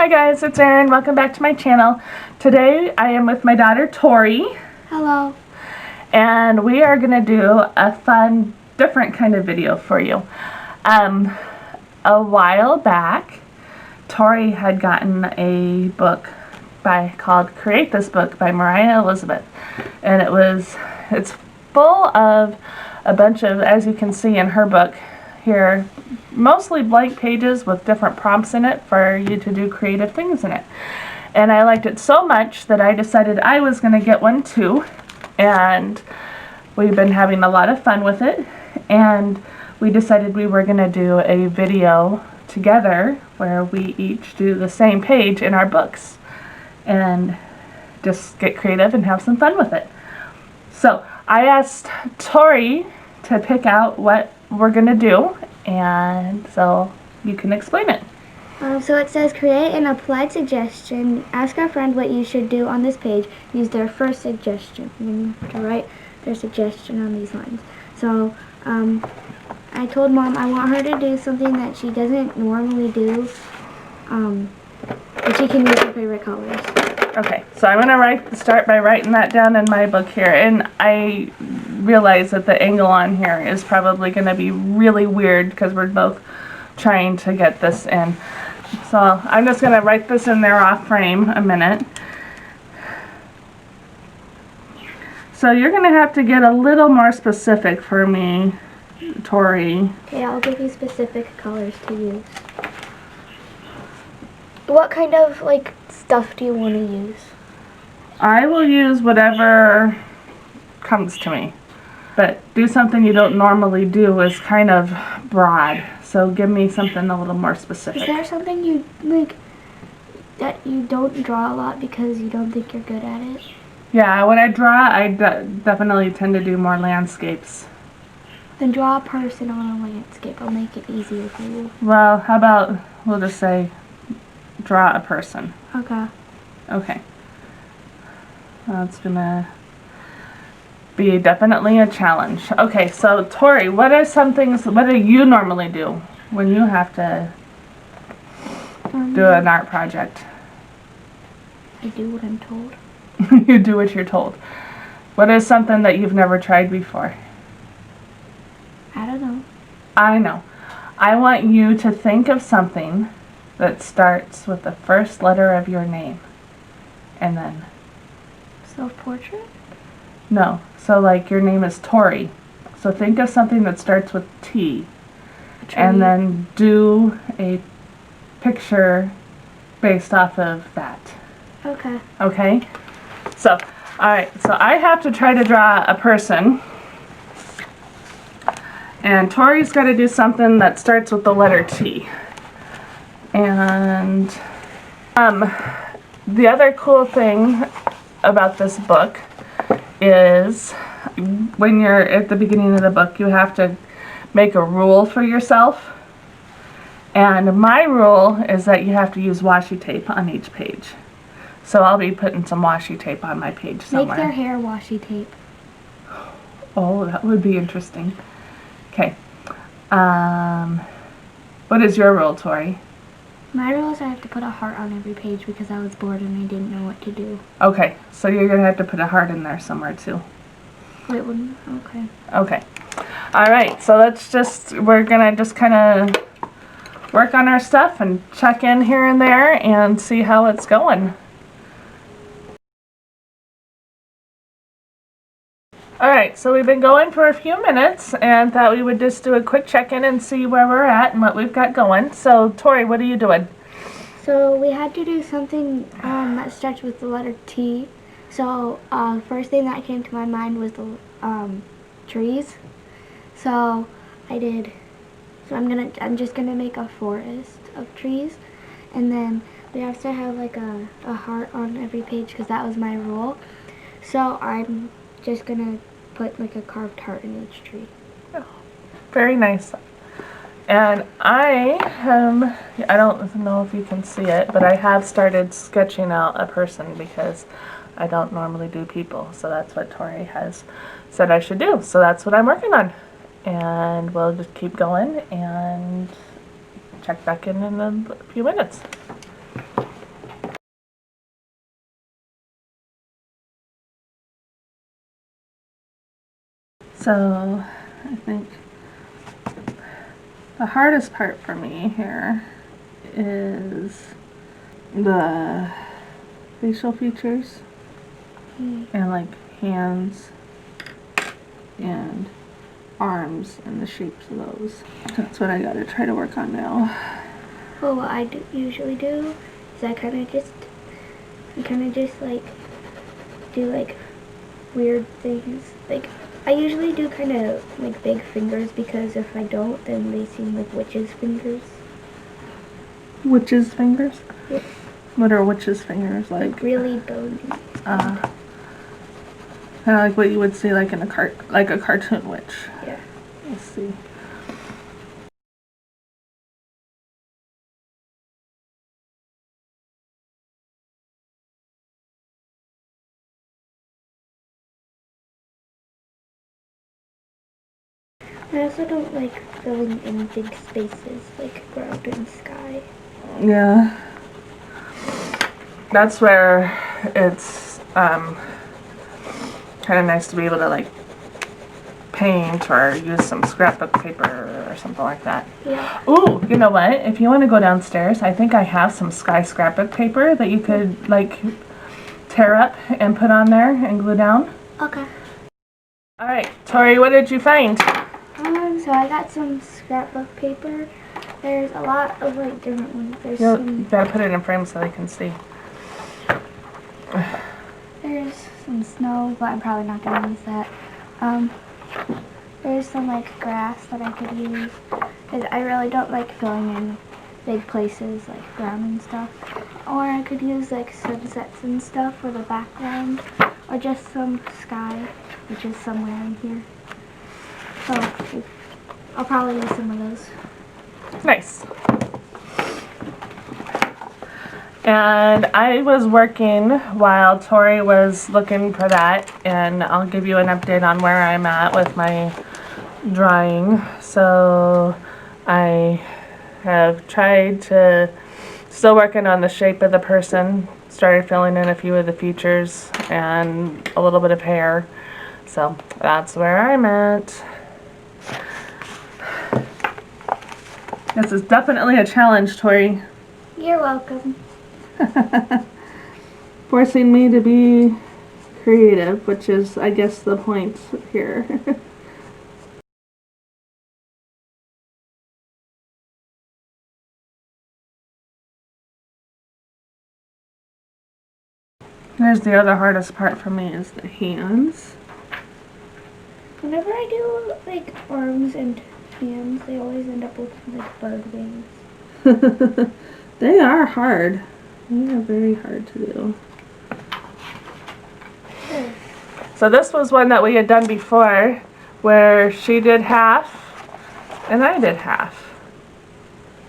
Hi guys, it's Erin. Welcome back to my channel. Today I am with my daughter Tori. Hello. And we are going to do a fun, different kind of video for you. A while back, Tori had gotten a book called Create This Book by Mariah Elizabeth. And it's full of a bunch of, as you can see in her book here, mostly blank pages with different prompts in it for you to do creative things in it. And I liked it so much that I decided I was going to get one too. And we've been having a lot of fun with it. And we decided we were going to do a video together where we each do the same page in our books and just get creative and have some fun with it. So I asked Tori to pick out what we're going to do, and so you can explain it. So it says, create an applied suggestion. Ask our friend what you should do on this page. Use their first suggestion. You have to write their suggestion on these lines. So I told Mom I want her to do something that she doesn't normally do, but she can use her favorite colors. Okay, so I'm going to start by writing that down in my book here, and I realize that the angle on here is probably going to be really weird because we're both trying to get this in. So I'm just going to write this in there off frame a minute. So you're going to have to get a little more specific for me, Tori. Okay, I'll give you specific colors to use. What kind of stuff do you want to use? I will use whatever comes to me, but do something you don't normally do is kind of broad, so give me something a little more specific. Is there something you that you don't draw a lot because you don't think you're good at it? Yeah, when I draw, I definitely tend to do more landscapes. Then draw a person on a landscape. I'll make it easier for you. Well, how about we'll just say draw a person. Okay. Okay. That's gonna be definitely a challenge. Okay, so Tori, what do you normally do when you have to do an art project? I do what I'm told. You do what you're told. What is something that you've never tried before? I don't know. I know. I want you to think of something that starts with the first letter of your name. And then... Self-portrait? No. So like your name is Tori. So think of something that starts with T. And then do a picture based off of that. Okay. Okay? So, alright. So I have to try to draw a person. And Tori's got to do something that starts with the letter T. And the other cool thing about this book is when you're at the beginning of the book, you have to make a rule for yourself. And my rule is that you have to use washi tape on each page. So I'll be putting some washi tape on my page somewhere. Make their hair washi tape. Oh, that would be interesting. Okay. What is your rule, Tori? My rule is I have to put a heart on every page because I was bored and I didn't know what to do. Okay, so you're going to have to put a heart in there somewhere too. Wait, okay. Okay. Alright, so we're going to just kind of work on our stuff and check in here and there and see how it's going. Alright, so we've been going for a few minutes and thought we would just do a quick check-in and see where we're at and what we've got going. So, Tori, what are you doing? So, we had to do something that starts with the letter T. So, first thing that came to my mind was the trees. So, I'm just gonna make a forest of trees. And then we have to have a heart on every page because that was my rule. So, I'm just gonna put a carved heart in each tree. Oh, very nice. And I don't know if you can see it, but I have started sketching out a person because I don't normally do people. So that's what Tori has said I should do. So that's what I'm working on. And we'll just keep going and check back in a few minutes. So I think the hardest part for me here is the facial features and like hands and arms and the shapes of those. That's what I gotta try to work on now. Well, what I usually do is I kind of just like do like weird things. Like I usually do kind of like big fingers, because if I don't, then they seem like witches' fingers. Witches' fingers? Yeah. What are witches' fingers like? Really bony. Kind of like what you would see like in a cartoon witch. Yeah. Let's see. I also don't like filling in big spaces like ground and sky. Yeah. That's where it's kind of nice to be able to like paint or use some scrapbook paper or something like that. Yeah. Ooh, you know what? If you want to go downstairs, I think I have some sky scrapbook paper that you could like tear up and put on there and glue down. Okay. All right, Tori, what did you find? So I got some scrapbook paper. There's a lot of like different ones. There's You gotta put it in frame so they can see. There's some snow, but I'm probably not gonna use that. There's some like grass that I could use, because I really don't like filling in big places like ground and stuff. Or I could use like sunsets and stuff for the background, or just some sky, which is somewhere in here. So I'll probably use some of those. Nice. And I was working while Tori was looking for that, and I'll give you an update on where I'm at with my drawing. So I have tried to, still working on the shape of the person, started filling in a few of the features and a little bit of hair. So that's where I'm at. This is definitely a challenge, Tori. You're welcome. Forcing me to be creative, which is, I guess, the point here. There's the other hardest part for me is the hands. Whenever I do like arms and hands, they always end up with like bird wings. They are hard. They are very hard to do. So this was one that we had done before, where she did half and I did half.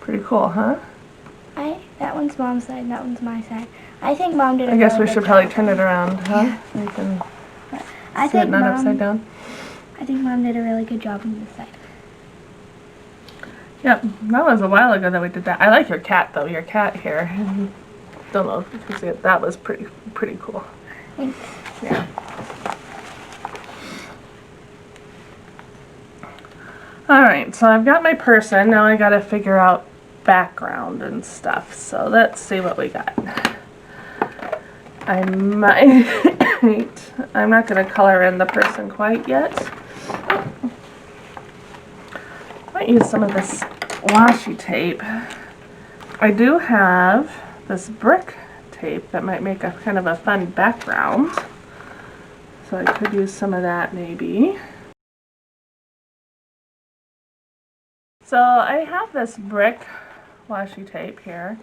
Pretty cool, huh? That one's mom's side and that one's my side. I think mom did a I guess really we good should probably job. turn it around, huh? So you can I see think it not mom, upside down. I think mom did a really good job on this side. Yep, that was a while ago that we did that. I like your cat though, your cat here. Don't know if you can see it. That was pretty cool. Thanks. Yeah. Alright, so I've got my person. Now I gotta figure out background and stuff. So let's see what we got. I might, I'm not gonna color in the person quite yet. I might use some of this washi tape. I do have this brick tape that might make a kind of a fun background. So I could use some of that maybe. So I have this brick washi tape here,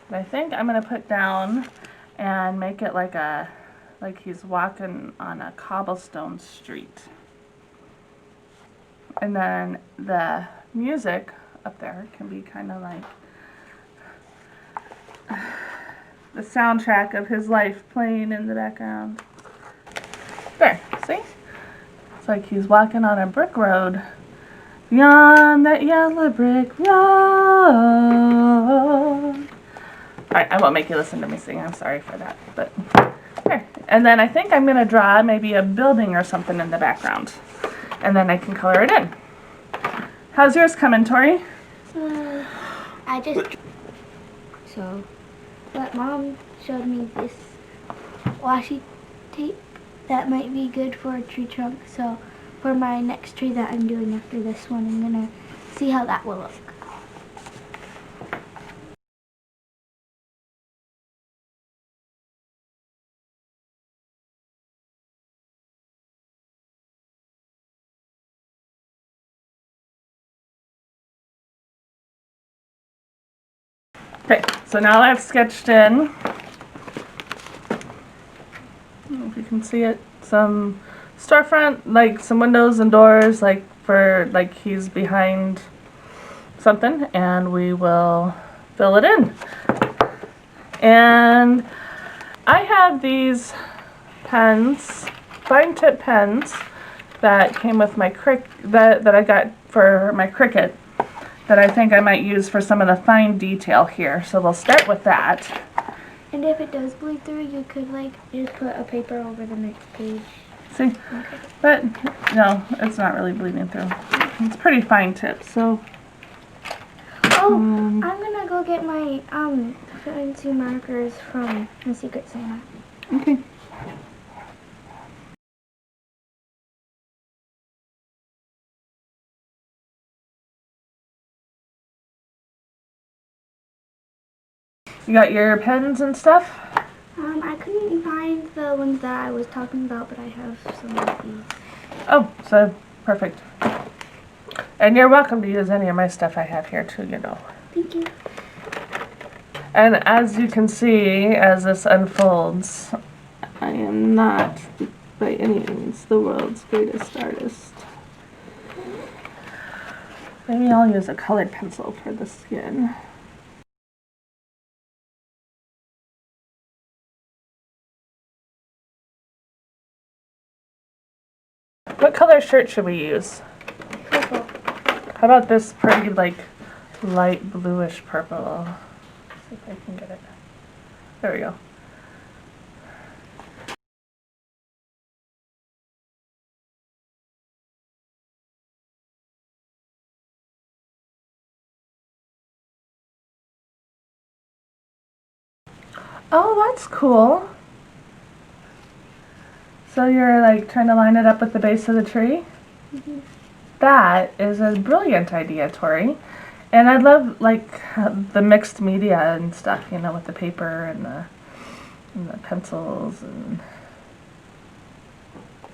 and I think I'm gonna put down and make it like he's walking on a cobblestone street. And then the music up there can be kind of like the soundtrack of his life playing in the background. There, see? It's like he's walking on a brick road. Beyond that yellow brick road. Alright, I won't make you listen to me sing. I'm sorry for that. But there. And then I think I'm going to draw maybe a building or something in the background. and then I can color it in. How's yours coming, Tori? But Mom showed me this washi tape that might be good for a tree trunk. So for my next tree that I'm doing after this one, I'm gonna see how that will look. Okay, so now I've sketched in, I don't know if you can see it, some storefront, like some windows and doors, like for, like he's behind something, and we will fill it in. And I have these pens, fine tip pens, that came with my that I got for my Cricut, that I think I might use for some of the fine detail here. So we'll start with that. And if it does bleed through, you could like just put a paper over the next page. See? Okay. But no, it's not really bleeding through. It's pretty fine tip, so. Oh, I'm gonna go get my fancy markers from my Secret Santa. Okay. You got your pens and stuff? I couldn't find the ones that I was talking about, but I have some of these. Oh, so perfect. And you're welcome to use any of my stuff I have here too, you know. Thank you. And as you can see, as this unfolds, I am not by any means the world's greatest artist. Maybe I'll use a colored pencil for the skin. What color shirt should we use? Purple. How about this pretty, like, light bluish purple? See if I can get it. There we go. Oh, that's cool. So you're like trying to line it up with the base of the tree? Mm-hmm. That is a brilliant idea, Tori. And I love like the mixed media and stuff, you know, with the paper and the pencils and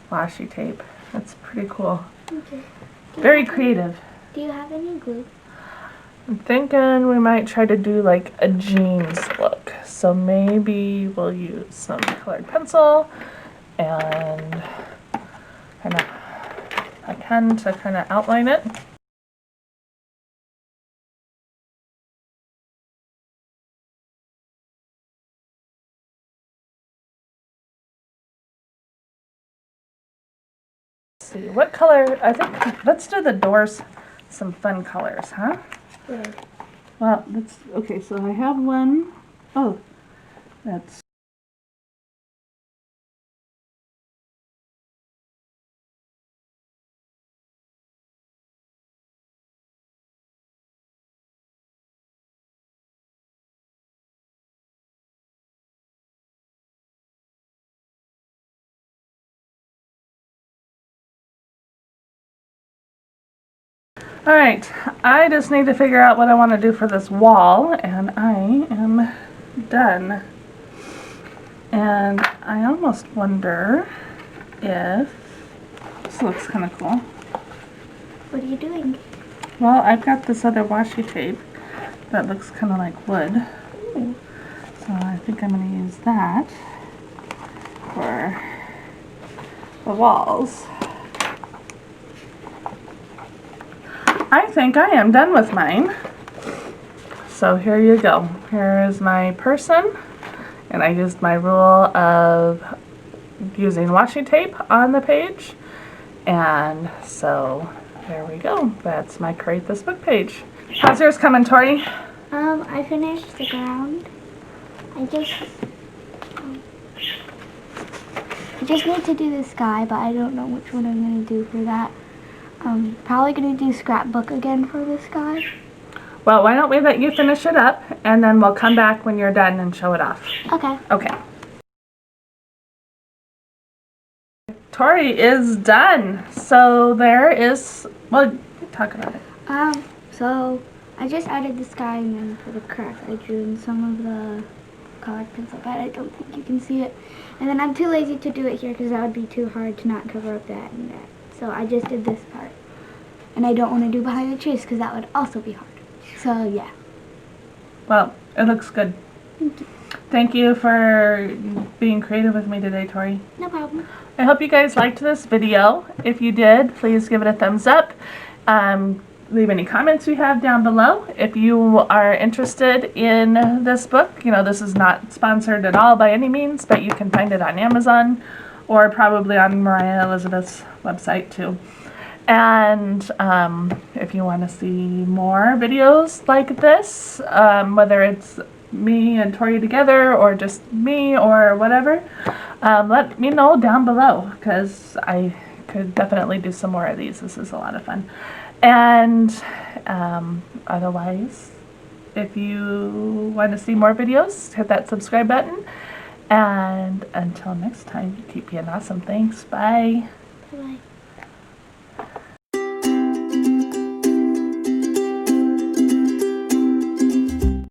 washi tape. That's pretty cool. Okay. Very creative. Do you have any glue? I'm thinking we might try to do like a jeans look. So maybe we'll use some colored pencil and kind of a pen to kind of outline it. Let's see, what color? I think let's do the doors some fun colors, huh? Red. Well, that's okay. So I have one. Oh, that's. All right, I just need to figure out what I want to do for this wall, and I am done. And I almost wonder if this looks kind of cool. What are you doing? Well, I've got this other washi tape that looks kind of like wood. Ooh. So I think I'm going to use that for the walls. I think I am done with mine. So here you go. Here is my person, and I used my rule of using washi tape on the page, and so there we go. That's my Create This Book page. How's yours coming, Tori? I finished the ground. I just need to do the sky, but I don't know which one I'm going to do for that. Probably gonna do scrapbook again for this guy. Well, why don't we let you finish it up, and then we'll come back when you're done and show it off. Okay. Okay. Tori is done. So there is, well, talk about it. So I just added this guy, and then for the crack I drew in some of the colored pencil, but I don't think you can see it. And then I'm too lazy to do it here because that would be too hard to not cover up that and that. So I just did this part. And I don't want to do behind the trees because that would also be hard. So yeah. Well, it looks good. Thank you for being creative with me today, Tori. No problem. I hope you guys liked this video. If you did, please give it a thumbs up. Leave any comments you have down below. If you are interested in this book, this is not sponsored at all by any means, but you can find it on Amazon or probably on Mariah Elizabeth's website too. And if you want to see more videos like this, whether it's me and Tori together or just me or whatever, let me know down below because I could definitely do some more of these. This is a lot of fun. And otherwise, if you want to see more videos, hit that subscribe button. And until next time, keep being awesome. Thanks. Bye. Bye-bye.